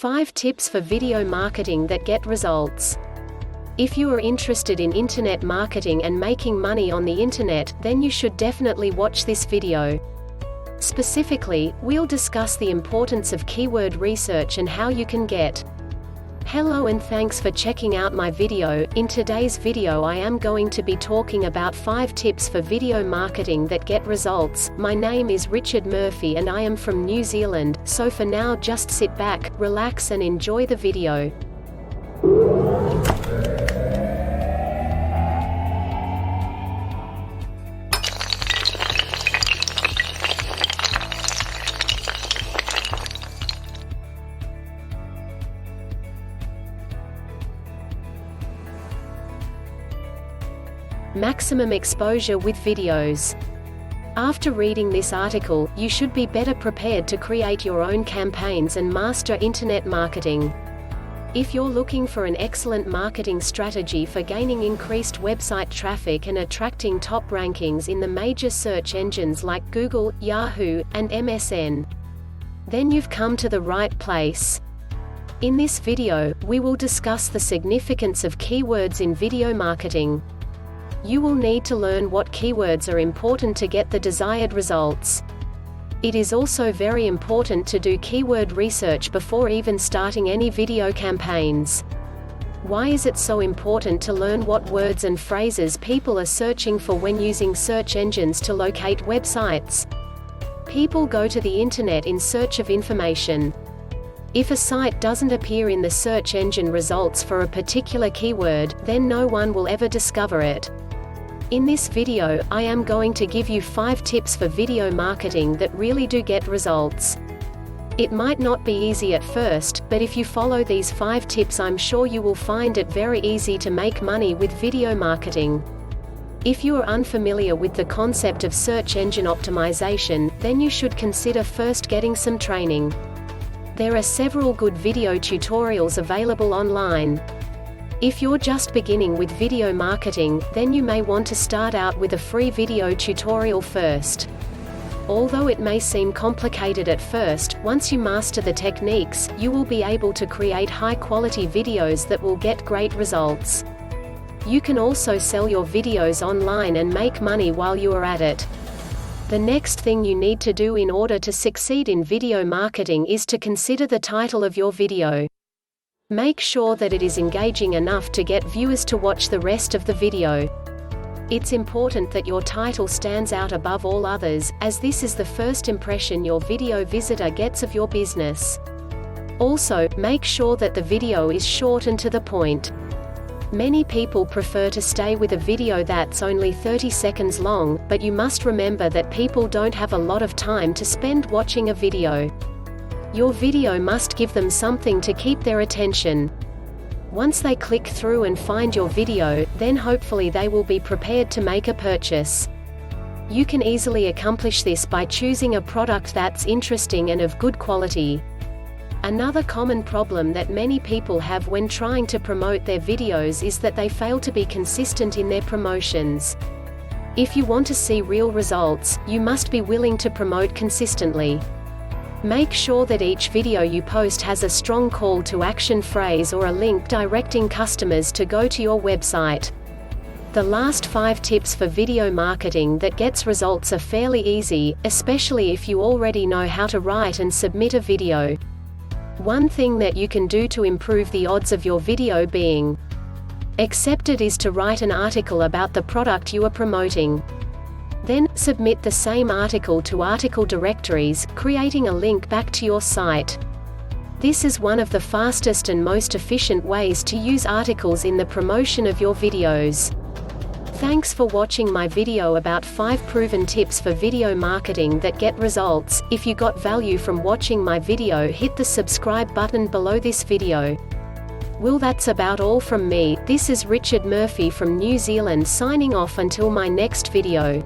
5 tips for video marketing that get results. If you are interested in internet marketing and making money on the internet, then you should definitely watch this video. Specifically, we'll discuss the importance of keyword research and how you can get. Hello and thanks for checking out my video. In today's video I am going to be talking about 5 tips for video marketing that get results. My name is Richard Murphy and I am from New Zealand, so for now just sit back, relax and enjoy the video. Maximum exposure with videos. After reading this article, you should be better prepared to create your own campaigns and master internet marketing. If you're looking for an excellent marketing strategy for gaining increased website traffic and attracting top rankings in the major search engines like Google, Yahoo, and MSN, then you've come to the right place. In this video, we will discuss the significance of keywords in video marketing. You will need to learn what keywords are important to get the desired results. It is also very important to do keyword research before even starting any video campaigns. Why is it so important to learn what words and phrases people are searching for when using search engines to locate websites? People go to the internet in search of information. If a site doesn't appear in the search engine results for a particular keyword, then no one will ever discover it. In this video, I am going to give you 5 tips for video marketing that really do get results. It might not be easy at first, but if you follow these 5 tips I'm sure you will find it very easy to make money with video marketing. If you are unfamiliar with the concept of search engine optimization, then you should consider first getting some training. There are several good video tutorials available online. If you're just beginning with video marketing, then you may want to start out with a free video tutorial first. Although it may seem complicated at first, once you master the techniques, you will be able to create high-quality videos that will get great results. You can also sell your videos online and make money while you are at it. The next thing you need to do in order to succeed in video marketing is to consider the title of your video. Make sure that it is engaging enough to get viewers to watch the rest of the video. It's important that your title stands out above all others, as this is the first impression your video visitor gets of your business. Also, make sure that the video is short and to the point. Many people prefer to stay with a video that's only 30 seconds long, but you must remember that people don't have a lot of time to spend watching a video. Your video must give them something to keep their attention. Once they click through and find your video, then hopefully they will be prepared to make a purchase. You can easily accomplish this by choosing a product that's interesting and of good quality. Another common problem that many people have when trying to promote their videos is that they fail to be consistent in their promotions. If you want to see real results, you must be willing to promote consistently. Make sure that each video you post has a strong call to action phrase or a link directing customers to go to your website. The last 5 tips for video marketing that gets results are fairly easy, especially if you already know how to write and submit a video. One thing that you can do to improve the odds of your video being accepted is to write an article about the product you are promoting. Then, submit the same article to article directories, creating a link back to your site. This is one of the fastest and most efficient ways to use articles in the promotion of your videos. Thanks for watching my video about 5 proven tips for video marketing that get results. If you got value from watching my video, hit the subscribe button below this video. Well, that's about all from me. This is Richard Murphy from New Zealand signing off until my next video.